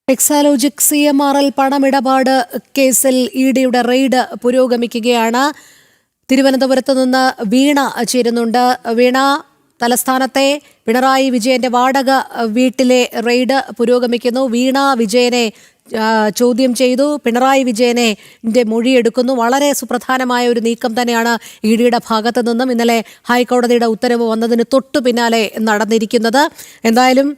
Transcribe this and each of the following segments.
Exalogic CMRL പണമിടപാട് കേസിൽ ഇഡിയുടെ raid പുരോഗമിക്കുകയാണ്. തിരുവനന്തപുരത്ത് നിന്ന് വീണ ചേരുന്നുണ്ട്. വീണ, തലസ്ഥാനത്തെ പിണറായി വിജയന്റെ വാടക വീട്ടിലെ റെയ്ഡ് പുരോഗമിക്കുന്നു. വീണ വിജയനെ ചോദ്യം ചെയ്തു. പിണറായി വിജയനെ മൊഴിയെടുക്കുന്നു. വളരെ സുപ്രധാനമായ ഒരു നീക്കം തന്നെയാണ് ഇഡിയുടെ ഭാഗത്തു നിന്നും ഇന്നലെ ഹൈക്കോടതിയുടെ ഉത്തരവ് വന്നതിന് തൊട്ടു പിന്നാലെ നടന്നിരിക്കുന്നത്. എന്തായാലും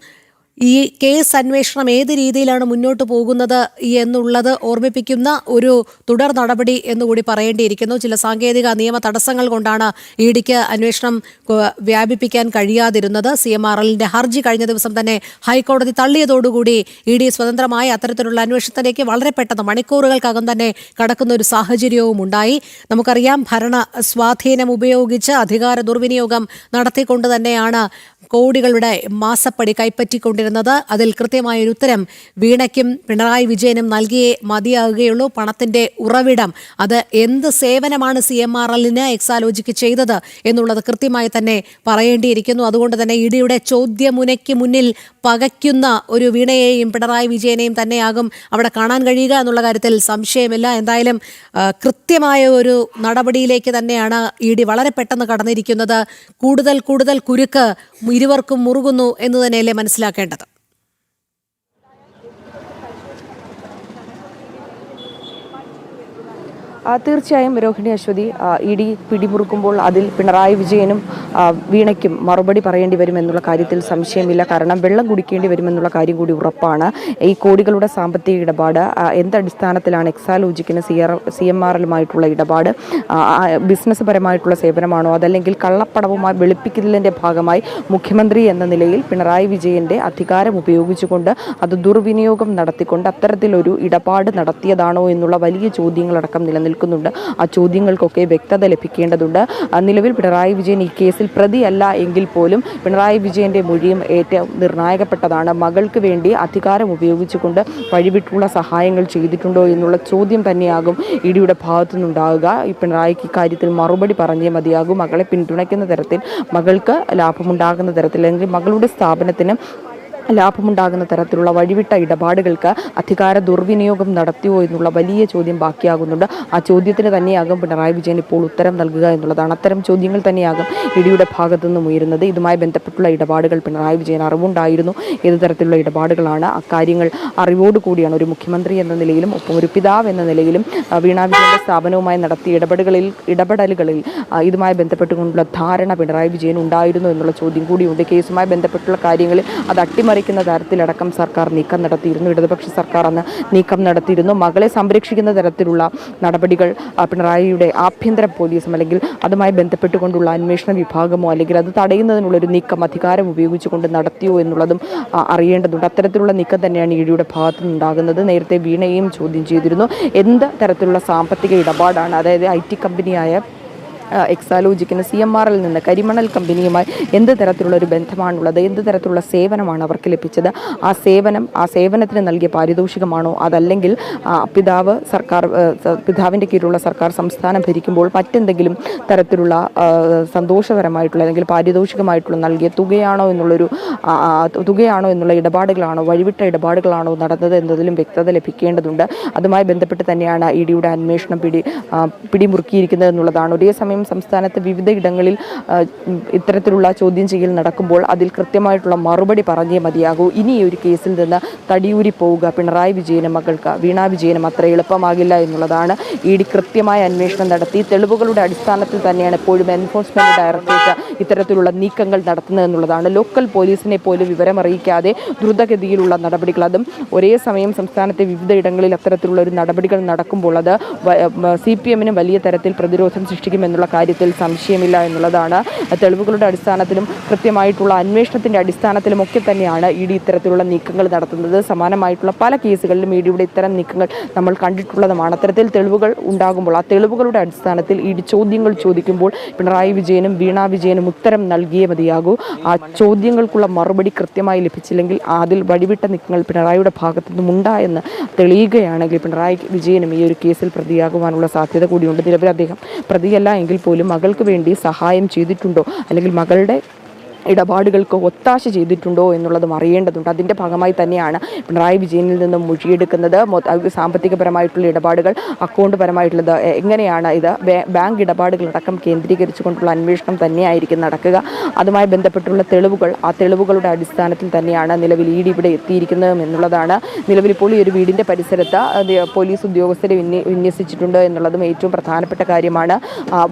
ഈ കേസ് അന്വേഷണം ഏത് രീതിയിലാണ് മുന്നോട്ട് പോകുന്നത് എന്നുള്ളത് ഓർമ്മിപ്പിക്കുന്ന ഒരു തുടർ നടപടി എന്നുകൂടി പറയേണ്ടിയിരിക്കുന്നു. ചില സാങ്കേതിക നിയമ തടസ്സങ്ങൾ കൊണ്ടാണ് ഇഡിക്ക് അന്വേഷണം വ്യാപിപ്പിക്കാൻ കഴിയാതിരുന്നത്. CMRLന്റെ ഹർജി കഴിഞ്ഞ ദിവസം തന്നെ ഹൈക്കോടതി തള്ളിയതോടുകൂടി ഇഡി സ്വതന്ത്രമായി അത്തരത്തിലുള്ള അന്വേഷണത്തിലേക്ക് വളരെ പെട്ടെന്ന് മണിക്കൂറുകൾക്കകം തന്നെ കടക്കുന്ന ഒരു സാഹചര്യവും ഉണ്ടായി. നമുക്കറിയാം, ഭരണ സ്വാധീനം ഉപയോഗിച്ച് അധികാര ദുർവിനിയോഗം നടത്തിക്കൊണ്ട് തന്നെയാണ് കോടികളുടെ മാസപ്പടി കൈപ്പറ്റിക്കൊണ്ടിരുന്നത്. അതിൽ കൃത്യമായൊരു ഉത്തരം വീണയ്ക്കും പിണറായി വിജയനും നൽകിയേ മതിയാകുകയുള്ളൂ. പണത്തിന്റെ ഉറവിടം, അത് എന്ത് സേവനമാണ് CMRLന് എക്സാലോജിക്ക് ചെയ്തത് എന്നുള്ളത് കൃത്യമായി തന്നെ പറയേണ്ടിയിരിക്കുന്നു. അതുകൊണ്ട് തന്നെ ഇഡിയുടെ ചോദ്യമുനയ്ക്ക് മുന്നിൽ പകയ്ക്കുന്ന ഒരു വീണയെയും പിണറായി വിജയനെയും തന്നെയാകും അവിടെ കാണാൻ കഴിയുക എന്നുള്ള കാര്യത്തിൽ സംശയമില്ല. എന്തായാലും കൃത്യമായ ഒരു നടപടിയിലേക്ക് തന്നെയാണ് ഇഡി വളരെ പെട്ടെന്ന് കടന്നിരിക്കുന്നത്. കൂടുതൽ കുരുക്ക് ഇരുവർക്കും മുറുകുന്നു എന്ന് തന്നെയല്ലേ മനസ്സിലാക്കേണ്ടത്? തീർച്ചയായും രോഹിണി, അശ്വതി, ഇഡി പിടിമുറുക്കുമ്പോൾ അതിൽ പിണറായി വിജയനും വീണയ്ക്കും മറുപടി പറയേണ്ടി വരുമെന്നുള്ള കാര്യത്തിൽ സംശയമില്ല. കാരണം വെള്ളം കുടിക്കേണ്ടി വരുമെന്നുള്ള കാര്യം കൂടി ഉറപ്പാണ്. ഈ കോടികളുടെ സാമ്പത്തിക ഇടപാട് എന്തടിസ്ഥാനത്തിലാണ് എക്സാലോജിക്കിന് CMRLുമായിട്ടുള്ള ഇടപാട്? ബിസിനസ് പരമായിട്ടുള്ള സേവനമാണോ, അതല്ലെങ്കിൽ കള്ളപ്പണവുമായി വെളുപ്പിക്കലിൻ്റെ ഭാഗമായി മുഖ്യമന്ത്രി എന്ന നിലയിൽ പിണറായി വിജയൻ്റെ അധികാരം ഉപയോഗിച്ചുകൊണ്ട് അത് ദുർവിനിയോഗം നടത്തിക്കൊണ്ട് അത്തരത്തിലൊരു ഇടപാട് നടത്തിയതാണോ എന്നുള്ള വലിയ ചോദ്യങ്ങളടക്കം നിലനിൽക്കുന്നുണ്ട്. ആ ചോദ്യങ്ങൾക്കൊക്കെ വ്യക്തത ലഭിക്കേണ്ടതുണ്ട്. നിലവിൽ പിണറായി വിജയൻ ഈ കേസിൽ പ്രതിയല്ല എങ്കിൽ പോലും പിണറായി വിജയന്റെ മൊഴിയും ഏറ്റവും നിർണായകപ്പെട്ടതാണ്. മകൾക്ക് വേണ്ടി അധികാരം ഉപയോഗിച്ചുകൊണ്ട് വഴിവിട്ടുള്ള സഹായങ്ങൾ ചെയ്തിട്ടുണ്ടോ എന്നുള്ള ചോദ്യം തന്നെയാകും ഇഡിയുടെ ഭാഗത്തു നിന്നുണ്ടാവുക. ഈ പിണറായിക്ക് ഇക്കാര്യത്തിൽ മറുപടി പറഞ്ഞേ മതിയാകും. മകളെ പിന്തുണയ്ക്കുന്ന തരത്തിൽ, മകൾക്ക് ലാഭമുണ്ടാകുന്ന തരത്തിൽ, അല്ലെങ്കിൽ മകളുടെ സ്ഥാപനത്തിന് ലാഭമുണ്ടാകുന്ന തരത്തിലുള്ള വഴിവിട്ട ഇടപാടുകൾക്ക് അധികാര ദുർവിനിയോഗം നടത്തിയോ എന്നുള്ള വലിയ ചോദ്യം ബാക്കിയാകുന്നുണ്ട്. ആ ചോദ്യത്തിന് തന്നെയാകും പിണറായി വിജയൻ ഇപ്പോൾ ഉത്തരം നൽകുക എന്നുള്ളതാണ്. അത്തരം ചോദ്യങ്ങൾ തന്നെയാകും ഇഡിയുടെ ഭാഗത്തു നിന്നും ഉയരുന്നത്. ഇതുമായി ബന്ധപ്പെട്ടുള്ള ഇടപാടുകൾ പിണറായി വിജയൻ അറിവുണ്ടായിരുന്നു. ഏത് തരത്തിലുള്ള ഇടപാടുകളാണ്? അക്കാര്യങ്ങൾ അറിവോടുകൂടിയാണ് ഒരു മുഖ്യമന്ത്രി എന്ന നിലയിലും ഒപ്പം ഒരു പിതാവ് എന്ന നിലയിലും വീണ വിജയന്റെ സ്ഥാപനവുമായി നടത്തിയ ഇടപെടലുകളിൽ ഇതുമായി ബന്ധപ്പെട്ടുകൊണ്ടുള്ള ധാരണ പിണറായി വിജയൻ ഉണ്ടായിരുന്നു എന്നുള്ള ചോദ്യം കൂടിയുണ്ട്. കേസുമായി ബന്ധപ്പെട്ടുള്ള കാര്യങ്ങളിൽ അത് അട്ടിമറിക്കുന്ന തരത്തിലടക്കം സർക്കാർ നീക്കം നടത്തിയിരുന്നു. ഇടതുപക്ഷ സർക്കാർ അന്ന് നീക്കം നടത്തിയിരുന്നു. മകളെ സംരക്ഷിക്കുന്ന തരത്തിലുള്ള നടപടികൾ പിണറായിയുടെ ആഭ്യന്തര പോലീസും അല്ലെങ്കിൽ അതുമായി ബന്ധപ്പെട്ടുകൊണ്ടുള്ള അന്വേഷണ വിഭാഗമോ അല്ലെങ്കിൽ അത് തടയുന്നതിനുള്ളൊരു നീക്കം അധികാരം ഉപയോഗിച്ചുകൊണ്ട് നടത്തിയോ എന്നുള്ളതും അറിയേണ്ടതുണ്ട്. അത്തരത്തിലുള്ള നീക്കം തന്നെയാണ് ഇഡിയുടെ ഭാഗത്തു നിന്നുണ്ടാകുന്നത്. നേരത്തെ വീണയും ചോദ്യം ചെയ്തിരുന്നു. എന്ത് തരത്തിലുള്ള സാമ്പത്തിക ഇടപാടാണ്, അതായത് IT കമ്പനിയായ എക്സാലോജിക്കിന് CMRL നിന്ന് കരിമണൽ കമ്പനിയുമായി എന്ത് തരത്തിലുള്ള ഒരു ബന്ധമാണുള്ളത്, എന്ത് തരത്തിലുള്ള സേവനമാണ് അവർക്ക് ലഭിച്ചത്, ആ സേവനത്തിന് നൽകിയ പാരിതോഷികമാണോ, അതല്ലെങ്കിൽ പിതാവിൻ്റെ കീഴിലുള്ള സർക്കാർ സംസ്ഥാനം ഭരിക്കുമ്പോൾ മറ്റെന്തെങ്കിലും തരത്തിലുള്ള സന്തോഷകരമായിട്ടുള്ള അല്ലെങ്കിൽ പാരിതോഷികമായിട്ടുള്ള നൽകിയ തുകയാണോ എന്നുള്ള ഇടപാടുകളാണോ, വഴിവിട്ട ഇടപാടുകളാണോ നടന്നത് എന്നതിലും വ്യക്തത ലഭിക്കേണ്ടതുണ്ട്. അതുമായി ബന്ധപ്പെട്ട് തന്നെയാണ് ഇഡിയുടെ അന്വേഷണം പിടിമുറുക്കിയിരിക്കുന്നത് എന്നുള്ളതാണ്. ഒരേ സമയം സംസ്ഥാനത്ത് വിവിധ ഇടങ്ങളിൽ ഇത്തരത്തിലുള്ള ചോദ്യം ചെയ്യൽ നടക്കുമ്പോൾ അതിൽ കൃത്യമായിട്ടുള്ള മറുപടി പറഞ്ഞേ മതിയാകൂ. ഇനി ഒരു കേസിൽ നിന്ന് തടിയൂരി പോവുക പിണറായി വിജയനും മകൾക്ക് വീണ വിജയനും അത്ര എളുപ്പമാകില്ല എന്നുള്ളതാണ്. ഇഡി കൃത്യമായ അന്വേഷണം നടത്തി തെളിവുകളുടെ അടിസ്ഥാനത്തിൽ തന്നെയാണ് എപ്പോഴും എൻഫോഴ്സ്മെന്റ് ഡയറക്ടറേറ്റ് ഇത്തരത്തിലുള്ള നീക്കങ്ങൾ നടത്തുന്നത് എന്നുള്ളതാണ്. ലോക്കൽ പോലീസിനെ പോലും വിവരമറിയിക്കാതെ ദ്രുതഗതിയിലുള്ള നടപടികൾ, അതും ഒരേ സമയം സംസ്ഥാനത്തെ വിവിധ ഇടങ്ങളിൽ അത്തരത്തിലുള്ള ഒരു നടപടികൾ നടക്കുമ്പോൾ അത് CPMന് വലിയ തരത്തിൽ പ്രതിരോധം സൃഷ്ടിക്കുമെന്നുള്ള കാര്യത്തിൽ സംശയമില്ല എന്നുള്ളതാണ്. തെളിവുകളുടെ അടിസ്ഥാനത്തിലും കൃത്യമായിട്ടുള്ള അന്വേഷണത്തിന്റെ അടിസ്ഥാനത്തിലും ഒക്കെ തന്നെയാണ് ഇഡി ഇത്തരത്തിലുള്ള നീക്കങ്ങൾ നടത്തുന്നത്. സമാനമായിട്ടുള്ള പല കേസുകളിലും ഇഡിയുടെ ഇത്തരം നീക്കങ്ങൾ നമ്മൾ കണ്ടിട്ടുള്ളതുമാണ്. അത്തരത്തിൽ തെളിവുകൾ ഉണ്ടാകുമ്പോൾ ആ തെളിവുകളുടെ അടിസ്ഥാനത്തിൽ ഇഡി ചോദ്യങ്ങൾ ചോദിക്കുമ്പോൾ പിണറായി വിജയനും വീണ വിജയനും ഉത്തരം നൽകിയേ മതിയാകൂ. ആ ചോദ്യങ്ങൾക്കുള്ള മറുപടി കൃത്യമായി ലഭിച്ചില്ലെങ്കിൽ അതിൽ വഴിവിട്ട നീക്കങ്ങൾ പിണറായിയുടെ ഭാഗത്തു നിന്നും ഉണ്ടായെന്ന് തെളിയുകയാണെങ്കിൽ പിണറായി വിജയനും ഈ ഒരു കേസിൽ പ്രതിയാകുവാനുള്ള സാധ്യത കൂടിയുണ്ട്. നിലവിൽ അദ്ദേഹം പ്രതിയല്ല എങ്കിൽ പോലും മകൾക്ക് വേണ്ടി സഹായം ചെയ്തിട്ടുണ്ടോ, അല്ലെങ്കിൽ മകളുടെ ഇടപാടുകൾക്ക് ഒത്താശ ചെയ്തിട്ടുണ്ടോ എന്നുള്ളതും അറിയേണ്ടതുണ്ട്. അതിൻ്റെ ഭാഗമായി തന്നെയാണ് പിണറായി വിജയനിൽ നിന്നും മൊഴിയെടുക്കുന്നത്. സാമ്പത്തികപരമായിട്ടുള്ള ഇടപാടുകൾ, അക്കൗണ്ട് പരമായിട്ടുള്ളത് എങ്ങനെയാണ് ഇത് ബാങ്ക് ഇടപാടുകളടക്കം കേന്ദ്രീകരിച്ചുകൊണ്ടുള്ള അന്വേഷണം തന്നെയായിരിക്കും നടക്കുക. അതുമായി ബന്ധപ്പെട്ടുള്ള തെളിവുകൾ, ആ തെളിവുകളുടെ അടിസ്ഥാനത്തിൽ തന്നെയാണ് നിലവിൽ ED ഇവിടെ എത്തിയിരിക്കുന്നത് എന്നുള്ളതാണ്. നിലവിൽ ഇപ്പോൾ ഈ ഒരു വീടിൻ്റെ പരിസരത്ത് പോലീസ് ഉദ്യോഗസ്ഥരെ വിന്യസിച്ചിട്ടുണ്ട് എന്നുള്ളതും ഏറ്റവും പ്രധാനപ്പെട്ട കാര്യമാണ്.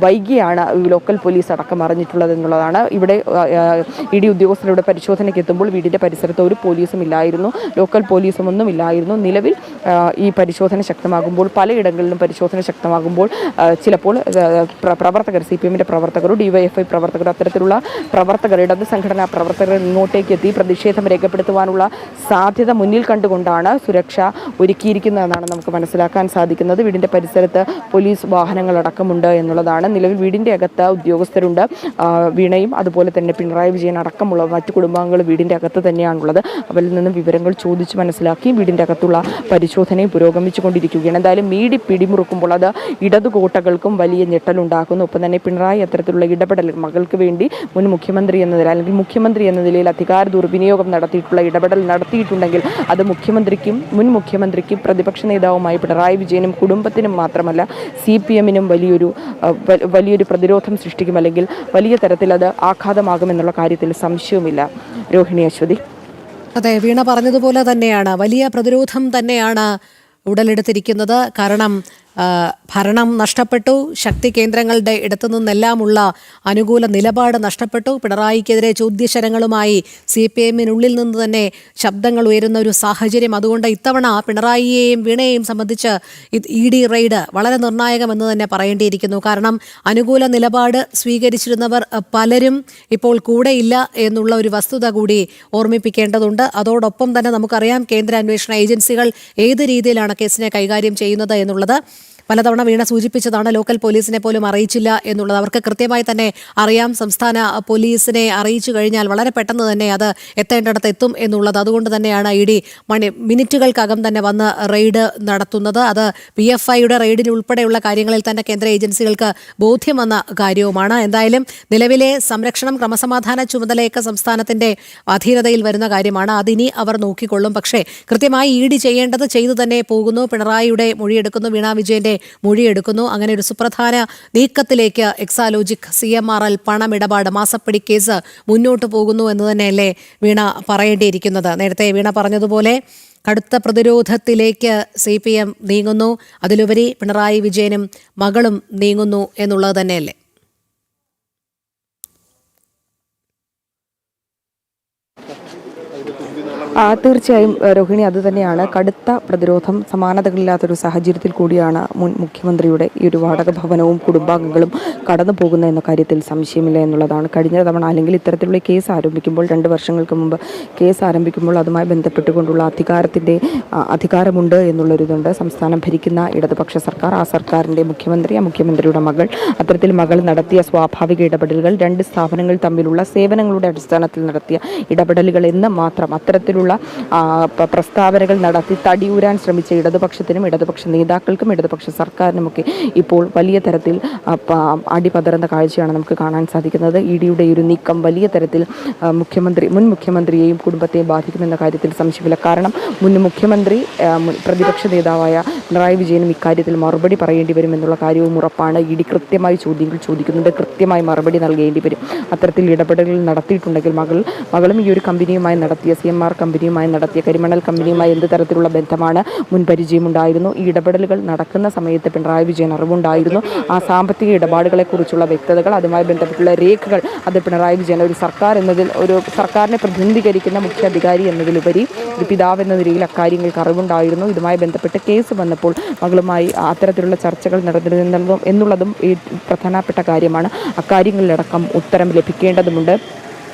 വൈകിയാണ് ലോക്കൽ പോലീസ് അടക്കം അറിഞ്ഞിട്ടുള്ളത് എന്നുള്ളതാണ്. ഇവിടെ ED ഉദ്യോഗസ്ഥരുടെ പരിശോധനയ്ക്ക് എത്തുമ്പോൾ വീടിൻ്റെ പരിസരത്ത് ഒരു പോലീസും ഇല്ലായിരുന്നു, ലോക്കൽ പോലീസും ഒന്നും ഇല്ലായിരുന്നു. നിലവിൽ ഈ പരിശോധന ശക്തമാകുമ്പോൾ, പലയിടങ്ങളിലും പരിശോധന ശക്തമാകുമ്പോൾ ചിലപ്പോൾ പ്രവർത്തകർ, CPM-ൻ്റെ പ്രവർത്തകരും DYFI പ്രവർത്തകരും, അത്തരത്തിലുള്ള പ്രവർത്തകർ, ഇടത് സംഘടനാ പ്രവർത്തകർ ഇങ്ങോട്ടേക്ക് എത്തി പ്രതിഷേധം രേഖപ്പെടുത്തുവാനുള്ള സാധ്യത മുന്നിൽ കണ്ടുകൊണ്ടാണ് സുരക്ഷ ഒരുക്കിയിരിക്കുന്നതെന്നാണ് നമുക്ക് മനസ്സിലാക്കാൻ സാധിക്കുന്നത്. വീടിൻ്റെ പരിസരത്ത് പോലീസ് വാഹനങ്ങളടക്കമുണ്ട് എന്നുള്ളതാണ്. നിലവിൽ വീടിൻ്റെ അകത്ത് ഉദ്യോഗസ്ഥരുണ്ട്. വീണയും അതുപോലെ തന്നെ പിണറായി വിജയൻ അടക്കമുള്ള മറ്റു കുടുംബാംഗങ്ങൾ വീടിൻ്റെ അകത്ത് തന്നെയാണുള്ളത്. അവരിൽ നിന്നും വിവരങ്ങൾ ചോദിച്ച് മനസ്സിലാക്കി വീടിൻ്റെ അകത്തുള്ള പരിശോധനയും പുരോഗമിച്ചുകൊണ്ടിരിക്കുകയാണ്. എന്തായാലും ED പിടിമുറുക്കുമ്പോൾ അത് ഇടതുകോട്ടകൾക്കും വലിയ ഞെട്ടലുണ്ടാക്കുന്നു. ഒപ്പം തന്നെ പിണറായി അത്തരത്തിലുള്ള ഇടപെടൽ, മകൾക്ക് വേണ്ടി മുൻ മുഖ്യമന്ത്രി എന്ന നിലയിൽ അല്ലെങ്കിൽ മുഖ്യമന്ത്രി എന്ന നിലയിൽ അധികാര ദുർവിനിയോഗം നടത്തിയിട്ടുള്ള ഇടപെടൽ നടത്തിയിട്ടുണ്ടെങ്കിൽ അത് മുഖ്യമന്ത്രിക്കും മുൻ മുഖ്യമന്ത്രിക്കും പ്രതിപക്ഷ നേതാവുമായി പിണറായി വിജയനും കുടുംബത്തിനും മാത്രമല്ല CPM-നും വലിയൊരു പ്രതിരോധം സൃഷ്ടിക്കും, അല്ലെങ്കിൽ വലിയ തരത്തിൽ അത് ആഘാതമാകുമെന്നുള്ള കാര്യത്തിൽ സംശയവുമില്ല. രോഹിണി, അശ്വതി. അതെ, വീണ പറഞ്ഞതുപോലെ തന്നെയാണ്, വലിയ പ്രതിരോധം തന്നെയാണ് ഉടലെടുത്തിരിക്കുന്നത്. കാരണം ഭരണം നഷ്ടപ്പെട്ടു, ശക്തി കേന്ദ്രങ്ങളുടെ ഇടത്തു നിന്നെല്ലാമുള്ള അനുകൂല നിലപാട് നഷ്ടപ്പെട്ടു. പിണറായിക്കെതിരെ ചോദ്യശരങ്ങളുമായി CPM-നുള്ളിൽ നിന്ന് തന്നെ ശബ്ദങ്ങൾ ഉയരുന്ന ഒരു സാഹചര്യം. അതുകൊണ്ട് ഇത്തവണ പിണറായിയെയും വീണയെയും സംബന്ധിച്ച് ED റെയ്ഡ് വളരെ നിർണായകമെന്ന് തന്നെ പറയേണ്ടിയിരിക്കുന്നു. കാരണം അനുകൂല നിലപാട് സ്വീകരിച്ചിരുന്നവർ പലരും ഇപ്പോൾ കൂടെയില്ല എന്നുള്ള ഒരു വസ്തുത കൂടി ഓർമ്മിപ്പിക്കേണ്ടതുണ്ട്. അതോടൊപ്പം തന്നെ നമുക്കറിയാം കേന്ദ്ര അന്വേഷണ ഏജൻസികൾ ഏത് രീതിയിലാണ് കേസിനെ കൈകാര്യം ചെയ്യുന്നത് എന്നുള്ളത്. പലതവണ വീണ സൂചിപ്പിച്ചതാണ്, ലോക്കൽ പോലീസിനെ പോലും അറിയിച്ചില്ല എന്നുള്ളത്. അവർക്ക് കൃത്യമായി തന്നെ അറിയാം, സംസ്ഥാന പോലീസിനെ അറിയിച്ചു കഴിഞ്ഞാൽ വളരെ പെട്ടെന്ന് തന്നെ അത് എത്തേണ്ടിടത്ത് എത്തും എന്നുള്ളത്. അതുകൊണ്ട് തന്നെയാണ് ED മിനിറ്റുകൾക്കകം തന്നെ വന്ന് റെയ്ഡ് നടത്തുന്നത്. അത് PFIയുടെ റെയ്ഡിൽ ഉൾപ്പെടെയുള്ള കാര്യങ്ങളിൽ തന്നെ കേന്ദ്ര ഏജൻസികൾക്ക് ബോധ്യം വന്ന കാര്യവുമാണ്. എന്തായാലും നിലവിലെ സംരക്ഷണം, ക്രമസമാധാന ചുമതലയൊക്കെ സംസ്ഥാനത്തിന്റെ അധീനതയിൽ വരുന്ന കാര്യമാണ്. അതിനി അവർ നോക്കിക്കൊള്ളും. പക്ഷേ കൃത്യമായി ED ചെയ്യേണ്ടത് ചെയ്തു തന്നെ പോകുന്നു. പിണറായിയുടെ മൊഴിയെടുക്കുന്നു, വീണ വിജയന്റെ മൊഴിയെടുക്കുന്നു. അങ്ങനെ ഒരു സുപ്രധാന നീക്കത്തിലേക്ക് എക്സാലോജിക് CMRL പണമിടപാട് മാസപ്പടി കേസ് മുന്നോട്ട് പോകുന്നു എന്ന് തന്നെയല്ലേ വീണ പറയേണ്ടിയിരിക്കുന്നത്. നേരത്തെ വീണ പറഞ്ഞതുപോലെ കടുത്ത പ്രതിരോധത്തിലേക്ക് CPM നീങ്ങുന്നു. അതിലുപരി പിണറായി വിജയനും മകളും നീങ്ങുന്നു എന്നുള്ളത് തന്നെയല്ലേ. തീർച്ചയായും രോഹിണി, അതുതന്നെയാണ്. കടുത്ത പ്രതിരോധം, സമാനതകളില്ലാത്തൊരു സാഹചര്യത്തിൽ കൂടിയാണ് മുൻ മുഖ്യമന്ത്രിയുടെ ഈ ഒരു വാടക ഭവനവും കുടുംബാംഗങ്ങളും കടന്നു പോകുന്നത് എന്ന കാര്യത്തിൽ സംശയമില്ല എന്നുള്ളതാണ്. കഴിഞ്ഞ തവണ അല്ലെങ്കിൽ ഇത്തരത്തിലുള്ള കേസ് ആരംഭിക്കുമ്പോൾ, 2 വർഷങ്ങൾക്ക് മുമ്പ് കേസ് ആരംഭിക്കുമ്പോൾ അതുമായി ബന്ധപ്പെട്ടുകൊണ്ടുള്ള അധികാരമുണ്ട് എന്നുള്ളൊരിതുണ്ട്. സംസ്ഥാനം ഭരിക്കുന്ന ഇടതുപക്ഷ സർക്കാർ, ആ സർക്കാരിൻ്റെ മുഖ്യമന്ത്രി, ആ മുഖ്യമന്ത്രിയുടെ മകൾ, അത്തരത്തിൽ മകൾ നടത്തിയ സ്വാഭാവിക ഇടപെടലുകൾ, 2 സ്ഥാപനങ്ങൾ തമ്മിലുള്ള സേവനങ്ങളുടെ അടിസ്ഥാനത്തിൽ നടത്തിയ ഇടപെടലുകൾ എന്ന് മാത്രം അത്തരത്തിലുള്ള പ്രസ്താവനകൾ നടത്തി തടിയൂരാൻ ശ്രമിച്ച ഇടതുപക്ഷത്തിനും ഇടതുപക്ഷ നേതാക്കൾക്കും ഇടതുപക്ഷ സർക്കാരിനുമൊക്കെ ഇപ്പോൾ വലിയ തരത്തിൽ അടിപതറുന്ന കാഴ്ചയാണ് നമുക്ക് കാണാൻ സാധിക്കുന്നത്. EDയുടെ ഒരു നീക്കം വലിയ തരത്തിൽ മുൻ മുഖ്യമന്ത്രിയെയും കുടുംബത്തെയും ബാധിക്കുമെന്ന കാര്യത്തിൽ സംശയമില്ല. കാരണം മുൻ മുഖ്യമന്ത്രി, പ്രതിപക്ഷ നേതാവായ പിണറായി വിജയനും ഇക്കാര്യത്തിൽ മറുപടി പറയേണ്ടി വരുമെന്നുള്ള കാര്യവും ഉറപ്പാണ്. ED കൃത്യമായി ചോദ്യങ്ങൾ ചോദിക്കുന്നുണ്ട്, കൃത്യമായി മറുപടി നൽകേണ്ടി വരും. അത്തരത്തിൽ ഇടപെടലുകൾ നടത്തിയിട്ടുണ്ടെങ്കിൽ മകളും ഈ ഒരു കമ്പനിയുമായി നടത്തിയ CMR കമ്പനിയുമായി നടത്തിയ കരിമണൽ കമ്പനിയുമായി എന്ത് തരത്തിലുള്ള ബന്ധമാണ്, മുൻ പരിചയമുണ്ടായിരുന്നു, ഈ ഇടപെടലുകൾ നടക്കുന്ന സമയത്ത് പിണറായി വിജയൻ അറിവുണ്ടായിരുന്നു, ആ സാമ്പത്തിക ഇടപാടുകളെക്കുറിച്ചുള്ള വ്യക്തതകൾ, അതുമായി ബന്ധപ്പെട്ടുള്ള രേഖകൾ, അത് പിണറായി വിജയൻ ഒരു സർക്കാർ എന്നതിൽ, ഒരു സർക്കാരിനെ പ്രതിനിധീകരിക്കുന്ന മുഖ്യ അധികാരി എന്നതിലുപരി ഒരു പിതാവ് എന്ന നിലയിൽ അക്കാര്യങ്ങൾക്ക് അറിവുണ്ടായിരുന്നു. ഇതുമായി ബന്ധപ്പെട്ട് കേസ് വന്നപ്പോൾ മകളുമായി അത്തരത്തിലുള്ള ചർച്ചകൾ നടന്നിരുന്നു എന്നുള്ളതും ഈ പ്രധാനപ്പെട്ട കാര്യമാണ്. അക്കാര്യങ്ങളിലടക്കം ഉത്തരം ലഭിക്കേണ്ടതുണ്ട്.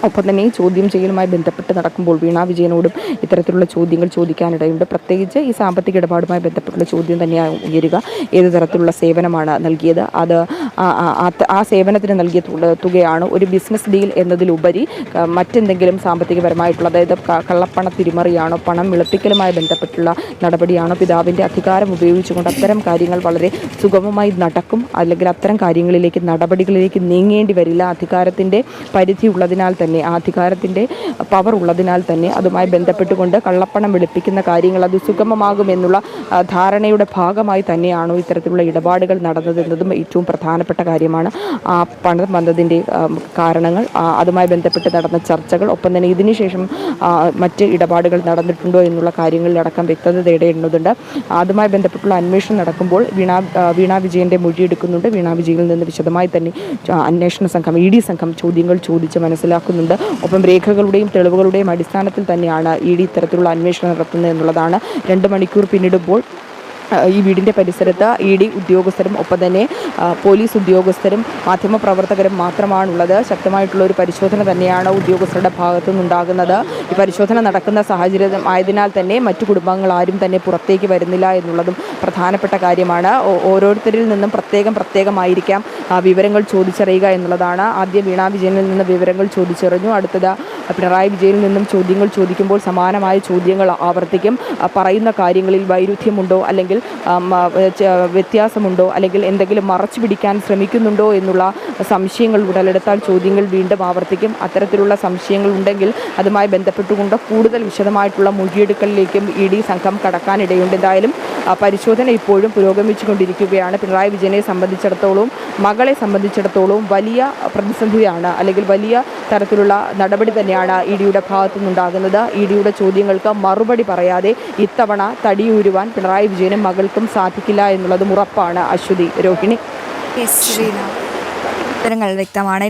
ഒപ്പം തന്നെ ഈ ചോദ്യം ചെയ്യലുമായി ബന്ധപ്പെട്ട് നടക്കുമ്പോൾ വീണ വിജയനോടും ഇത്തരത്തിലുള്ള ചോദ്യങ്ങൾ ചോദിക്കാനിടയുണ്ട്. പ്രത്യേകിച്ച് ഈ സാമ്പത്തിക ഇടപാടുമായി ബന്ധപ്പെട്ടുള്ള ചോദ്യം തന്നെയാണ് ഉയരുക. ഏത് തരത്തിലുള്ള സേവനമാണ് നൽകിയത്, അത് ആ സേവനത്തിന് നൽകിയ തുകയാണ്. ഒരു ബിസിനസ് ഡീൽ എന്നതിലുപരി മറ്റെന്തെങ്കിലും സാമ്പത്തികപരമായിട്ടുള്ള, അതായത് കള്ളപ്പണ തിരിമറിയാണോ, പണം വെളുപ്പിക്കലുമായി ബന്ധപ്പെട്ടുള്ള നടപടിയാണോ, പിതാവിൻ്റെ അധികാരം ഉപയോഗിച്ചുകൊണ്ട് അത്തരം കാര്യങ്ങൾ വളരെ സുഗമമായി നടക്കും, അല്ലെങ്കിൽ അത്തരം കാര്യങ്ങളിലേക്ക് നടപടികളിലേക്ക് നീങ്ങേണ്ടി വരില്ല. അധികാരത്തിൻ്റെ പരിധി ഉള്ളതിനാൽ തന്നെ, ആ അധികാരത്തിൻ്റെ പവർ ഉള്ളതിനാൽ തന്നെ അതുമായി ബന്ധപ്പെട്ടുകൊണ്ട് കള്ളപ്പണം വെളുപ്പിക്കുന്ന കാര്യങ്ങൾ അത് സുഗമമാകുമെന്നുള്ള ധാരണയുടെ ഭാഗമായി തന്നെയാണോ ഇത്തരത്തിലുള്ള ഇടപാടുകൾ നടന്നതെന്നതും ഏറ്റവും പ്രധാനപ്പെട്ട കാര്യമാണ്. ആ പണം വന്നതിൻ്റെ കാരണങ്ങൾ, അതുമായി ബന്ധപ്പെട്ട് നടന്ന ചർച്ചകൾ, ഒപ്പം തന്നെ ഇതിനുശേഷം മറ്റ് ഇടപാടുകൾ നടന്നിട്ടുണ്ടോ എന്നുള്ള കാര്യങ്ങളിലടക്കം വ്യക്തത തേടേണ്ടതുണ്ട്. അതുമായി ബന്ധപ്പെട്ടുള്ള അന്വേഷണം നടക്കുമ്പോൾ വീണ വിജയൻ്റെ മൊഴിയെടുക്കുന്നുണ്ട്. വീണ വിജയനിൽ നിന്ന് വിശദമായി തന്നെ അന്വേഷണ സംഘം, ED സംഘം ചോദ്യങ്ങൾ ചോദിച്ച് മനസ്സിലാക്കുന്നുണ്ട്. ഒപ്പം രേഖകളുടെയും തെളിവുകളുടെയും അടിസ്ഥാനത്തിൽ തന്നെയാണ് ED ഇത്തരത്തിലുള്ള അന്വേഷണം നടത്തുന്നത് എന്നുള്ളതാണ്. 2 മണിക്കൂർ പിന്നിടുമ്പോൾ ഈ വീടിൻ്റെ പരിസരത്ത് ED ഉദ്യോഗസ്ഥരും ഒപ്പം തന്നെ പോലീസ് ഉദ്യോഗസ്ഥരും മാധ്യമപ്രവർത്തകരും മാത്രമാണുള്ളത്. ശക്തമായിട്ടുള്ള ഒരു പരിശോധന തന്നെയാണ് ഉദ്യോഗസ്ഥരുടെ ഭാഗത്തു നിന്നുണ്ടാകുന്നത്. ഈ പരിശോധന നടക്കുന്ന സാഹചര്യം ആയതിനാൽ തന്നെ മറ്റു കുടുംബങ്ങൾ ആരും തന്നെ പുറത്തേക്ക് വരുന്നില്ല എന്നുള്ളതും പ്രധാനപ്പെട്ട കാര്യമാണ്. ഓരോരുത്തരിൽ നിന്നും പ്രത്യേകമായിരിക്കാം വിവരങ്ങൾ ചോദിച്ചറിയുക എന്നുള്ളതാണ്. ആദ്യം വീണ വിജയനിൽ നിന്ന് വിവരങ്ങൾ ചോദിച്ചറിഞ്ഞു. അടുത്തത് പിണറായി വിജയനിൽ നിന്നും ചോദ്യങ്ങൾ ചോദിക്കുമ്പോൾ സമാനമായ ചോദ്യങ്ങൾ ആവർത്തിക്കും. പറയുന്ന കാര്യങ്ങളിൽ വൈരുദ്ധ്യമുണ്ടോ, അല്ലെങ്കിൽ വ്യത്യാസമുണ്ടോ, അല്ലെങ്കിൽ എന്തെങ്കിലും മറച്ചു പിടിക്കാൻ ശ്രമിക്കുന്നുണ്ടോ എന്നുള്ള സംശയങ്ങൾ ഉടലെടുത്താൽ ചോദ്യങ്ങൾ വീണ്ടും ആവർത്തിക്കും. അത്തരത്തിലുള്ള സംശയങ്ങൾ ഉണ്ടെങ്കിൽ അതുമായി ബന്ധപ്പെട്ടുകൊണ്ട് കൂടുതൽ വിശദമായിട്ടുള്ള മൊഴിയെടുക്കലിലേക്കും ED സംഘം കടക്കാനിടയുണ്ട്. എന്തായാലും പരിശോധന ഇപ്പോഴും പുരോഗമിച്ചുകൊണ്ടിരിക്കുകയാണ്. പിണറായി വിജയനെ സംബന്ധിച്ചിടത്തോളം, മകളെ സംബന്ധിച്ചിടത്തോളം വലിയ പ്രതിസന്ധിയാണ്, അല്ലെങ്കിൽ വലിയ തരത്തിലുള്ള നടപടി തന്നെയാണ് EDയുടെ ഭാഗത്തു നിന്നുണ്ടാകുന്നത്. EDയുടെ ചോദ്യങ്ങൾക്ക് മറുപടി പറയാതെ ഇത്തവണ തടിയൂരുവാൻ പിണറായി വിജയനും മകൾക്കും സാധിക്കില്ല എന്നുള്ളതും ഉറപ്പാണ്. അശ്വതി, രോഹിണി. ഉത്തരങ്ങൾ വ്യക്തമാണ്.